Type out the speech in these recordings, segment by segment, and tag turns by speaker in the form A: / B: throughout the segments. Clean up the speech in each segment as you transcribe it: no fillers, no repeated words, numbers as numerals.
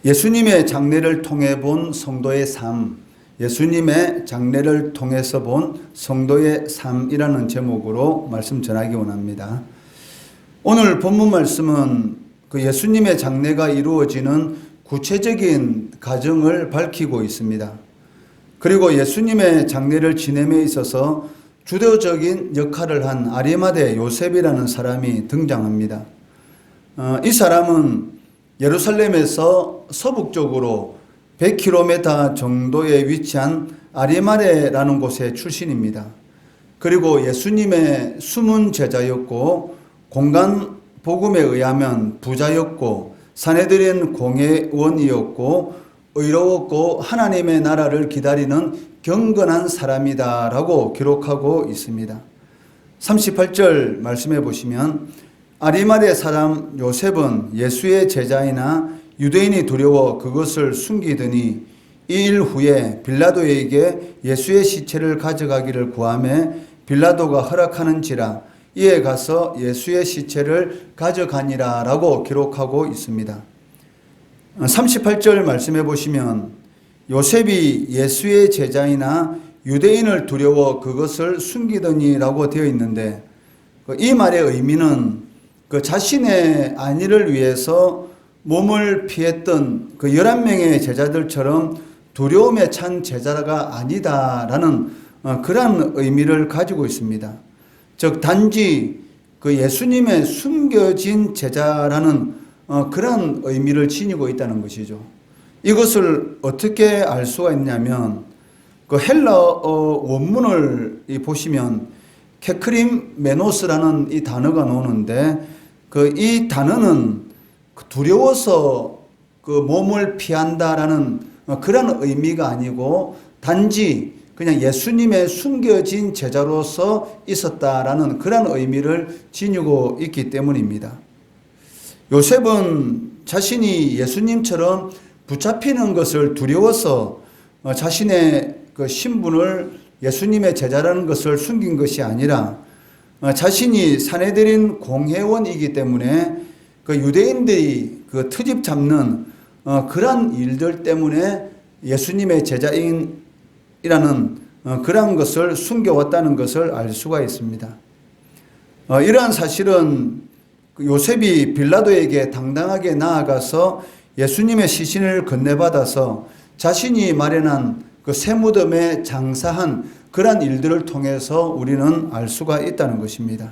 A: 예수님의 장례를 통해 본 성도의 삶, 예수님의 장례를 통해서 본 성도의 삶이라는 제목으로 말씀 전하기 원합니다. 오늘 본문 말씀은 그 예수님의 장례가 이루어지는 구체적인 과정을 밝히고 있습니다. 그리고 예수님의 장례를 지냄에 있어서 주도적인 역할을 한 아리마대 요셉이라는 사람이 등장합니다. 이 사람은 예루살렘에서 서북쪽으로 100km 정도에 위치한 아리마대라는 곳의 출신입니다. 그리고 예수님의 숨은 제자였고 공간 복음에 의하면 부자였고 산헤드린 공회원이었고 의로웠고 하나님의 나라를 기다리는 경건한 사람이다라고 기록하고 있습니다. 38절 말씀해 보시면 아리마대 사람 요셉은 예수의 제자이나 유대인이 두려워 그것을 숨기더니 2일 후에 빌라도에게 예수의 시체를 가져가기를 구하매 빌라도가 허락하는지라 이에 가서 예수의 시체를 가져가니라 라고 기록하고 있습니다. 38절 말씀해 보시면 요셉이 예수의 제자이나 유대인을 두려워 그것을 숨기더니 라고 되어 있는데 이 말의 의미는 그 자신의 안위를 위해서 몸을 피했던 그 11명의 제자들처럼 두려움에 찬 제자가 아니다라는 그러한 의미를 가지고 있습니다. 즉 단지 그 예수님의 숨겨진 제자라는 그런 의미를 지니고 있다는 것이죠. 이것을 어떻게 알 수가 있냐면 그 헬라어 원문을 보시면 케크림 메노스라는 이 단어가 나오는데 그 이 단어는 두려워서 그 몸을 피한다라는 그런 의미가 아니고 단지 그냥 예수님의 숨겨진 제자로서 있었다라는 그런 의미를 지니고 있기 때문입니다. 요셉은 자신이 예수님처럼 붙잡히는 것을 두려워서 자신의 그 신분을 예수님의 제자라는 것을 숨긴 것이 아니라 자신이 산헤드린 공회원이기 때문에 그 유대인들이 그 트집 잡는 그러한 일들 때문에 예수님의 제자인이라는 그러한 것을 숨겨왔다는 것을 알 수가 있습니다. 이러한 사실은 요셉이 빌라도에게 당당하게 나아가서 예수님의 시신을 건네받아서 자신이 마련한 그 새무덤에 장사한 그러한 일들을 통해서 우리는 알 수가 있다는 것입니다.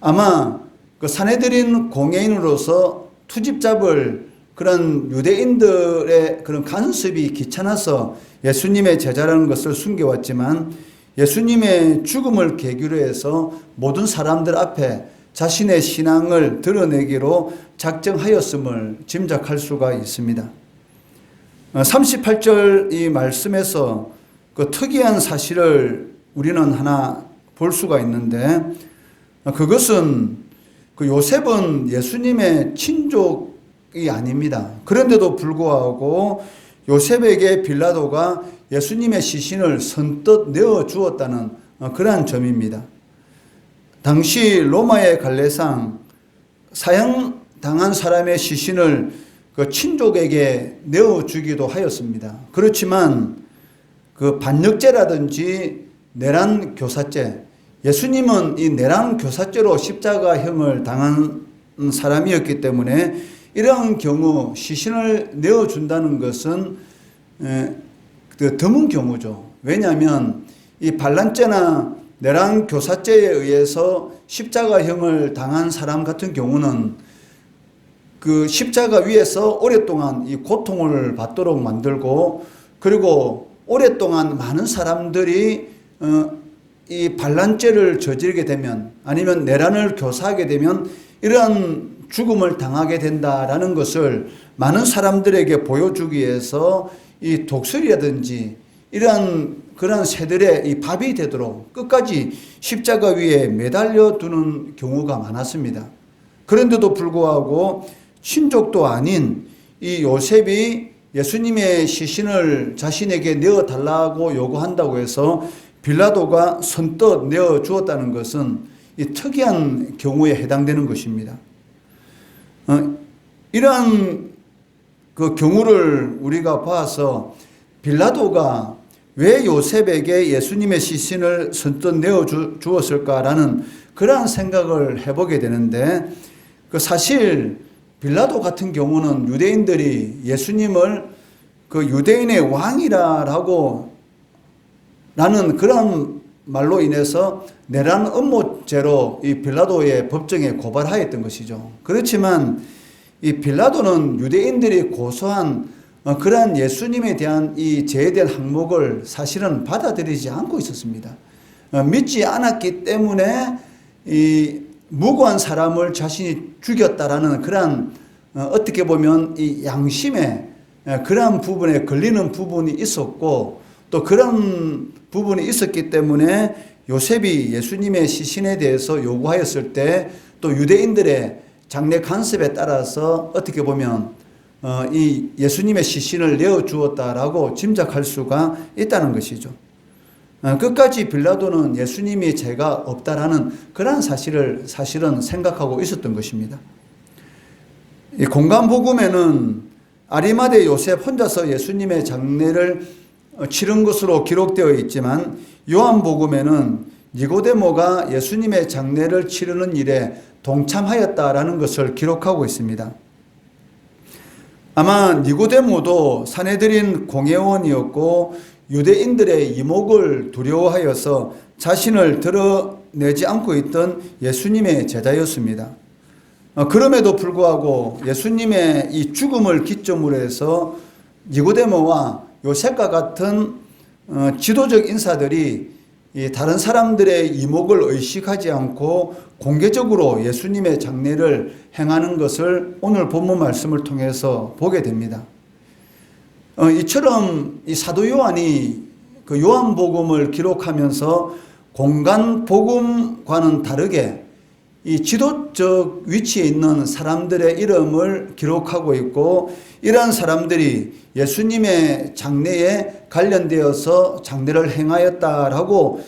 A: 아마 그 산헤드린 공회인으로서 투집 잡을 그런 유대인들의 그런 간섭이 귀찮아서 예수님의 제자라는 것을 숨겨왔지만 예수님의 죽음을 계기로 해서 모든 사람들 앞에 자신의 신앙을 드러내기로 작정하였음을 짐작할 수가 있습니다. 38절 이 말씀에서 그 특이한 사실을 우리는 하나 볼 수가 있는데 그것은 그 요셉은 예수님의 친족이 아닙니다. 그런데도 불구하고 요셉에게 빌라도가 예수님의 시신을 선뜻 내어주었다는 그러한 점입니다. 당시 로마의 관례상 사형당한 사람의 시신을 그 친족에게 내어주기도 하였습니다. 그렇지만 그 반역죄라든지 내란 교사죄, 예수님은 이 내란 교사죄로 십자가형을 당한 사람이었기 때문에 이러한 경우 시신을 내어준다는 것은 드문 경우죠. 왜냐하면 이 반란죄나 내란 교사죄에 의해서 십자가형을 당한 사람 같은 경우는 그 십자가 위에서 오랫동안 이 고통을 받도록 만들고 그리고 오랫동안 많은 사람들이 이 반란죄를 저지르게 되면 아니면 내란을 교사하게 되면 이러한 죽음을 당하게 된다라는 것을 많은 사람들에게 보여주기 위해서 이 독설이라든지 이러한 그런 새들의 이 밥이 되도록 끝까지 십자가 위에 매달려 두는 경우가 많았습니다. 그런데도 불구하고 친족도 아닌 이 요셉이 예수님의 시신을 자신에게 내어달라고 요구한다고 해서 빌라도가 선뜻 내어주었다는 것은 이 특이한 경우에 해당되는 것입니다. 이러한 그 경우를 우리가 봐서 빌라도가 왜 요셉에게 예수님의 시신을 선뜻 내어 주었을까라는 그러한 생각을 해보게 되는데, 그 사실 빌라도 같은 경우는 유대인들이 예수님을 그 유대인의 왕이라고 라는 그런 말로 인해서 내란 음모죄로 이 빌라도의 법정에 고발하였던 것이죠. 그렇지만 이 빌라도는 유대인들이 고소한 그러한 예수님에 대한 이 죄에 대한 항목을 사실은 받아들이지 않고 있었습니다. 믿지 않았기 때문에 이 무고한 사람을 자신이 죽였다라는 그러한 어떻게 보면 이 양심의 그러한 부분에 걸리는 부분이 있었고, 또 그런 부분이 있었기 때문에 요셉이 예수님의 시신에 대해서 요구하였을 때 또 유대인들의 장례 관습에 따라서 어떻게 보면 이 예수님의 시신을 내어주었다라고 짐작할 수가 있다는 것이죠. 끝까지 빌라도는 예수님이 죄가 없다라는 그런 사실을 사실은 생각하고 있었던 것입니다. 이 공간복음에는 아리마대 요셉 혼자서 예수님의 장례를 치른 것으로 기록되어 있지만, 요한복음에는 니고데모가 예수님의 장례를 치르는 일에 동참하였다라는 것을 기록하고 있습니다. 아마 니고데모도 산헤드린 공회원이었고 유대인들의 이목을 두려워하여서 자신을 드러내지 않고 있던 예수님의 제자였습니다. 그럼에도 불구하고 예수님의 이 죽음을 기점으로 해서 니고데모와 요셉과 같은 지도적 인사들이 다른 사람들의 이목을 의식하지 않고 공개적으로 예수님의 장례를 행하는 것을 오늘 본문 말씀을 통해서 보게 됩니다. 이처럼 이 사도 요한이 그 요한복음을 기록하면서 공간 복음과는 다르게 이 지도적 위치에 있는 사람들의 이름을 기록하고 있고, 이러한 사람들이 예수님의 장례에 관련되어서 장례를 행하였다라고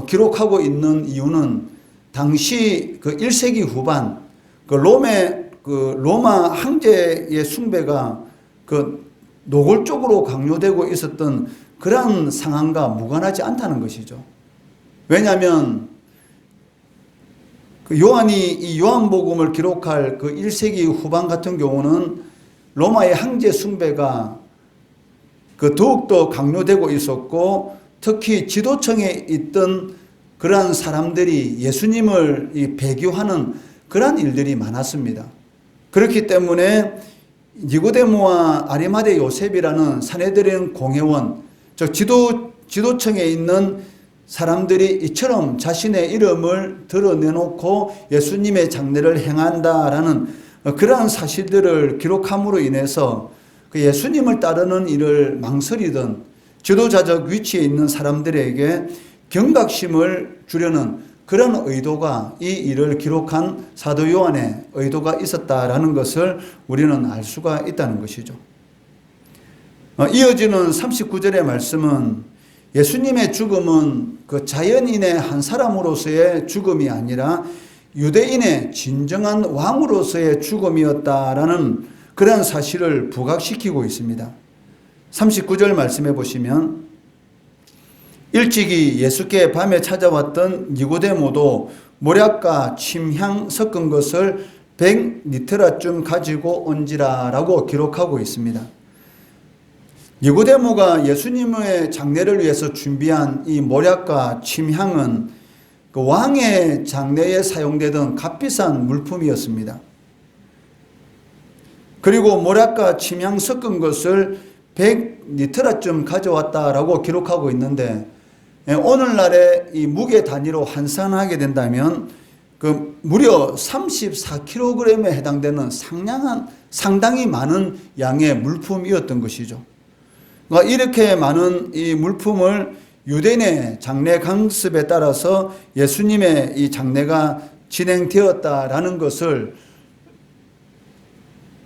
A: 기록하고 있는 이유는 당시 그 1세기 후반 그 로마 황제의 숭배가 그 노골적으로 강요되고 있었던 그러한 상황과 무관하지 않다는 것이죠. 왜냐하면 그 요한이 이 요한복음을 기록할 그 1세기 후반 같은 경우는 로마의 황제 숭배가 그 더욱더 강요되고 있었고, 특히 지도층에 있던 그러한 사람들이 예수님을 배교하는 그러한 일들이 많았습니다. 그렇기 때문에 니고데모와 아리마대 요셉이라는 산헤드린 공회원, 즉 지도층에 있는 사람들이 이처럼 자신의 이름을 드러내놓고 예수님의 장례를 행한다라는 그러한 사실들을 기록함으로 인해서 그 예수님을 따르는 일을 망설이던 지도자적 위치에 있는 사람들에게 경각심을 주려는 그런 의도가, 이 일을 기록한 사도 요한의 의도가 있었다라는 것을 우리는 알 수가 있다는 것이죠. 이어지는 39절의 말씀은 예수님의 죽음은 그 자연인의 한 사람으로서의 죽음이 아니라 유대인의 진정한 왕으로서의 죽음이었다라는 그런 사실을 부각시키고 있습니다. 39절 말씀해 보시면, 일찍이 예수께 밤에 찾아왔던 니고데모도 모략과 침향 섞은 것을 100리터라쯤 가지고 온지라라고 기록하고 있습니다. 니고데모가 예수님의 장례를 위해서 준비한 이 모략과 침향은 그 왕의 장례에 사용되던 값비싼 물품이었습니다. 그리고 모략과 침향 섞은 것을 100리터라쯤 가져왔다라고 기록하고 있는데, 오늘날의 이 무게 단위로 환산하게 된다면 그 무려 34kg에 해당되는 상당히 많은 양의 물품이었던 것이죠. 그러니까 이렇게 많은 이 물품을 유대인의 장례 강습에 따라서 예수님의 이 장례가 진행되었다라는 것을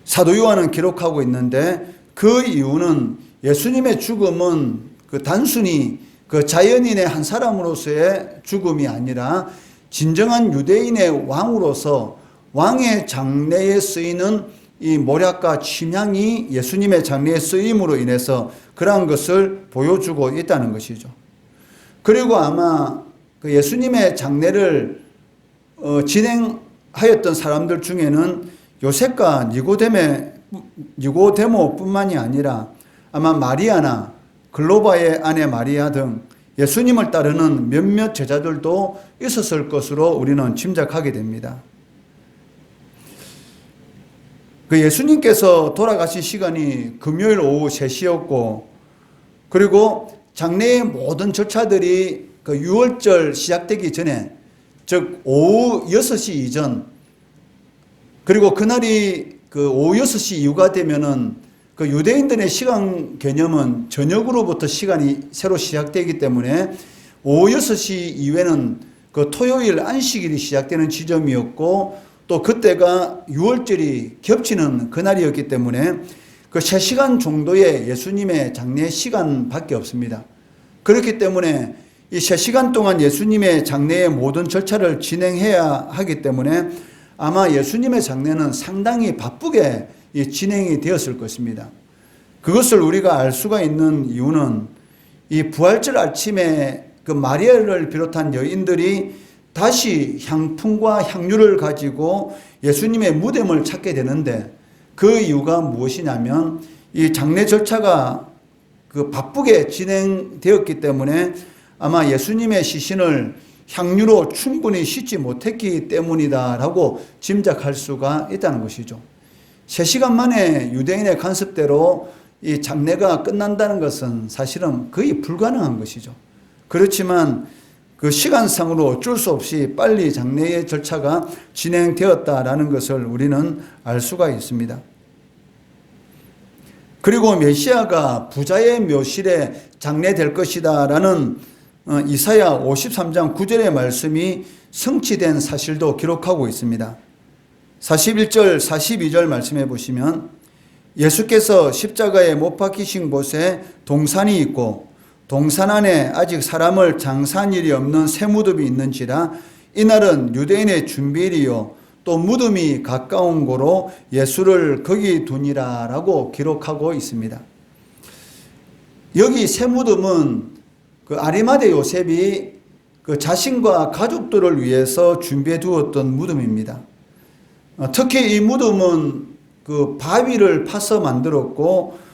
A: 사도 요한은 기록하고 있는데, 그 이유는 예수님의 죽음은 그 단순히 그 자연인의 한 사람으로서의 죽음이 아니라 진정한 유대인의 왕으로서 왕의 장례에 쓰이는 이 몰약과 침향이 예수님의 장례에 쓰임으로 인해서 그러한 것을 보여주고 있다는 것이죠. 그리고 아마 그 예수님의 장례를 진행하였던 사람들 중에는 요셉과 니고데모뿐만이 아니라 아마 마리아나 글로바의 아내 마리아 등 예수님을 따르는 몇몇 제자들도 있었을 것으로 우리는 짐작하게 됩니다. 그 예수님께서 돌아가신 시간이 금요일 오후 3시였고, 그리고 장례의 모든 절차들이 그 유월절 시작되기 전에, 즉 오후 6시 이전, 그리고 그날이 그 오후 6시 이후가 되면은 그 유대인들의 시간 개념은 저녁으로부터 시간이 새로 시작되기 때문에 오후 6시 이후에는 그 토요일 안식일이 시작되는 지점이었고, 또 그때가 유월절이 겹치는 그날이었기 때문에 그 3시간 정도의 예수님의 장례 시간밖에 없습니다. 그렇기 때문에 이 3시간 동안 예수님의 장례의 모든 절차를 진행해야 하기 때문에 아마 예수님의 장례는 상당히 바쁘게 진행이 되었을 것입니다. 그것을 우리가 알 수가 있는 이유는 이 부활절 아침에 그 마리아를 비롯한 여인들이 다시 향품과 향유를 가지고 예수님의 무덤을 찾게 되는데, 그 이유가 무엇이냐면 이 장례 절차가 그 바쁘게 진행되었기 때문에 아마 예수님의 시신을 향유로 충분히 씻지 못했기 때문이다라고 짐작할 수가 있다는 것이죠. 3시간 만에 유대인의 관습대로 이 장례가 끝난다는 것은 사실은 거의 불가능한 것이죠. 그렇지만 그 시간상으로 어쩔 수 없이 빨리 장례의 절차가 진행되었다라는 것을 우리는 알 수가 있습니다. 그리고 메시아가 부자의 묘실에 장례될 것이다라는 이사야 53장 9절의 말씀이 성취된 사실도 기록하고 있습니다. 41절, 42절 말씀해 보시면 예수께서 십자가에 못 박히신 곳에 동산이 있고 동산 안에 아직 사람을 장사한 일이 없는 새 무덤이 있는지라 이날은 유대인의 준비일이요 또 무덤이 가까운 고로 예수를 거기 두니라 라고 기록하고 있습니다. 여기 새 무덤은 그 아리마대 요셉이 그 자신과 가족들을 위해서 준비해 두었던 무덤입니다. 특히 이 무덤은 그 바위를 파서 만들었고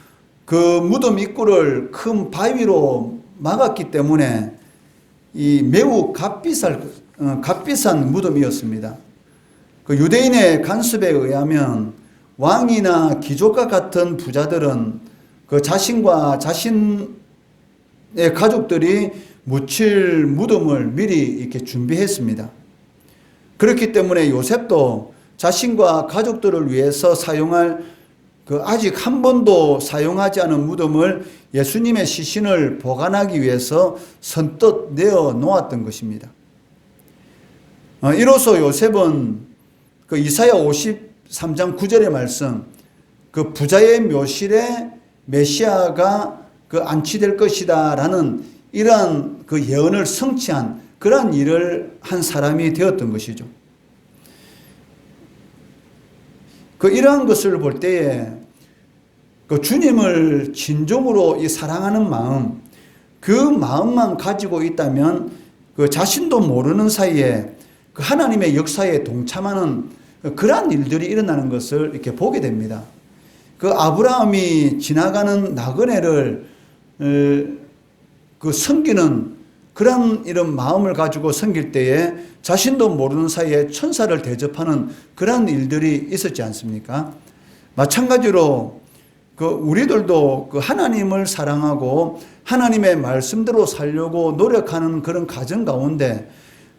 A: 그 무덤 입구를 큰 바위로 막았기 때문에 이 매우 값비싼 무덤이었습니다. 그 유대인의 간습에 의하면 왕이나 귀족과 같은 부자들은 그 자신과 자신의 가족들이 묻힐 무덤을 미리 이렇게 준비했습니다. 그렇기 때문에 요셉도 자신과 가족들을 위해서 사용할 그 아직 한 번도 사용하지 않은 무덤을 예수님의 시신을 보관하기 위해서 선뜻 내어 놓았던 것입니다. 이로써 요셉은 그 이사야 53장 9절의 말씀, 그 부자의 묘실에 메시아가 그 안치될 것이다 라는 이러한 그 예언을 성취한 그러한 일을 한 사람이 되었던 것이죠. 그 이러한 것을 볼 때에 그 주님을 진정으로 이 사랑하는 마음, 그 마음만 가지고 있다면 그 자신도 모르는 사이에 그 하나님의 역사에 동참하는 그러한 일들이 일어나는 것을 이렇게 보게 됩니다. 그 아브라함이 지나가는 나그네를 그 섬기는 그런 이런 마음을 가지고 섬길 때에 자신도 모르는 사이에 천사를 대접하는 그런 일들이 있었지 않습니까? 마찬가지로 그 우리들도 그 하나님을 사랑하고 하나님의 말씀대로 살려고 노력하는 그런 과정 가운데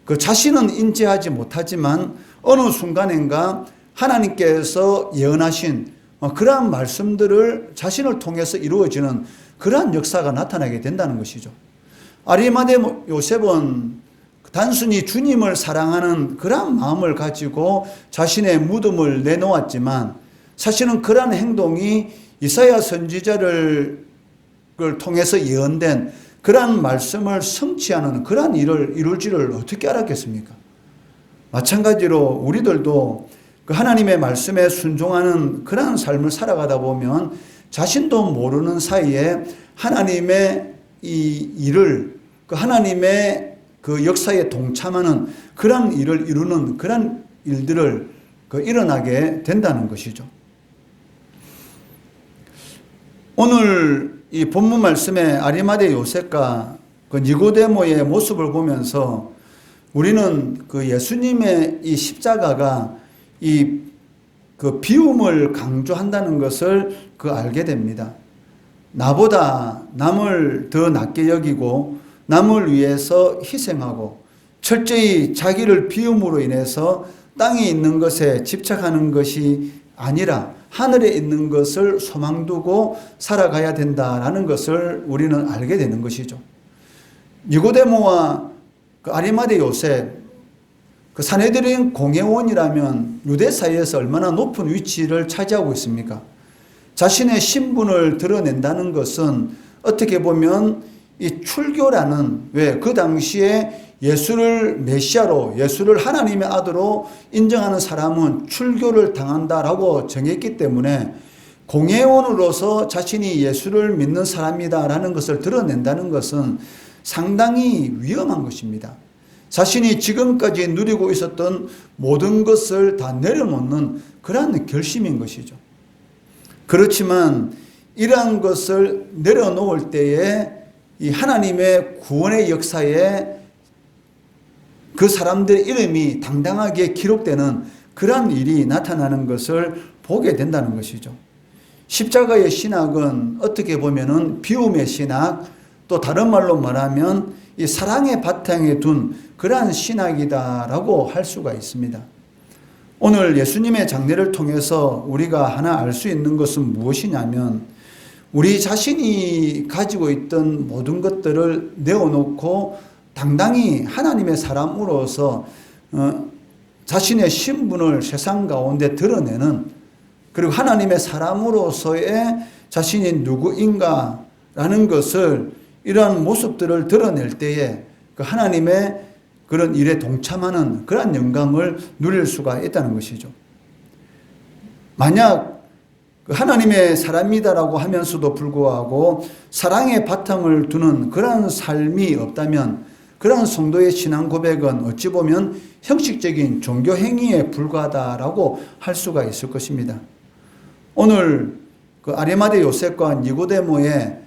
A: 그 자신은 인지하지 못하지만 어느 순간인가 하나님께서 예언하신 그러한 말씀들을 자신을 통해서 이루어지는 그러한 역사가 나타나게 된다는 것이죠. 아리마대 요셉은 단순히 주님을 사랑하는 그러한 마음을 가지고 자신의 무덤을 내놓았지만 사실은 그러한 행동이 이사야 선지자를 통해서 예언된 그러한 말씀을 성취하는 그러한 일을 이룰지를 어떻게 알았겠습니까? 마찬가지로 우리들도 그 하나님의 말씀에 순종하는 그러한 삶을 살아가다 보면 자신도 모르는 사이에 하나님의 이 일을, 그 하나님의 그 역사에 동참하는 그런 일을 이루는 그런 일들을 일어나게 된다는 것이죠. 오늘 이 본문 말씀에 아리마대 요셉과 그 니고데모의 모습을 보면서 우리는 그 예수님의 이 십자가가 이 그 비움을 강조한다는 것을 알게 됩니다. 나보다 남을 더 낮게 여기고 남을 위해서 희생하고 철저히 자기를 비움으로 인해서 땅에 있는 것에 집착하는 것이 아니라 하늘에 있는 것을 소망 두고 살아가야 된다라는 것을 우리는 알게 되는 것이죠. 니고데모와 그 아리마대 요셉, 그 사내들인 공회원이라면 유대 사회에서 얼마나 높은 위치를 차지하고 있습니까? 자신의 신분을 드러낸다는 것은 어떻게 보면 이 출교라는, 왜 그 당시에 예수를 메시아로, 예수를 하나님의 아들로 인정하는 사람은 출교를 당한다라고 정했기 때문에 공회원으로서 자신이 예수를 믿는 사람이다라는 것을 드러낸다는 것은 상당히 위험한 것입니다. 자신이 지금까지 누리고 있었던 모든 것을 다 내려놓는 그러한 결심인 것이죠. 그렇지만 이러한 것을 내려놓을 때에 이 하나님의 구원의 역사에 그 사람들의 이름이 당당하게 기록되는 그러한 일이 나타나는 것을 보게 된다는 것이죠. 십자가의 신학은 어떻게 보면은 비움의 신학, 또 다른 말로 말하면 이 사랑의 바탕에 둔 그러한 신학이다라고 할 수가 있습니다. 오늘 예수님의 장례를 통해서 우리가 하나 알 수 있는 것은 무엇이냐면 우리 자신이 가지고 있던 모든 것들을 내어놓고 당당히 하나님의 사람으로서 자신의 신분을 세상 가운데 드러내는, 그리고 하나님의 사람으로서의 자신이 누구인가라는 것을, 이러한 모습들을 드러낼 때에 그 하나님의 그런 일에 동참하는 그러한 영광을 누릴 수가 있다는 것이죠. 만약 하나님의 사람이다라고 하면서도 불구하고 사랑의 바탕을 두는 그러한 삶이 없다면 그러한 성도의 신앙 고백은 어찌 보면 형식적인 종교 행위에 불과하다라고 할 수가 있을 것입니다. 오늘 그 아리마대 요셉과 니고데모의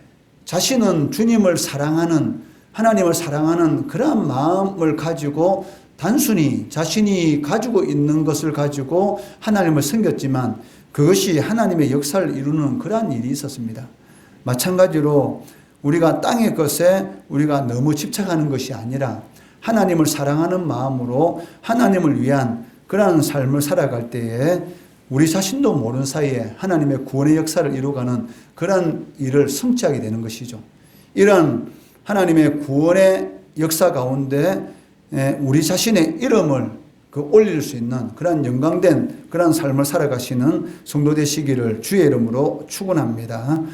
A: 자신은 주님을 사랑하는, 하나님을 사랑하는 그러한 마음을 가지고 단순히 자신이 가지고 있는 것을 가지고 하나님을 섬겼지만 그것이 하나님의 역사를 이루는 그러한 일이 있었습니다. 마찬가지로 우리가 땅의 것에 우리가 너무 집착하는 것이 아니라 하나님을 사랑하는 마음으로 하나님을 위한 그러한 삶을 살아갈 때에 우리 자신도 모르는 사이에 하나님의 구원의 역사를 이루어가는 그러한 일을 성취하게 되는 것이죠. 이런 하나님의 구원의 역사 가운데 우리 자신의 이름을 올릴 수 있는 그러한 영광된 그러한 삶을 살아가시는 성도 되시기를 주의 이름으로 축원합니다.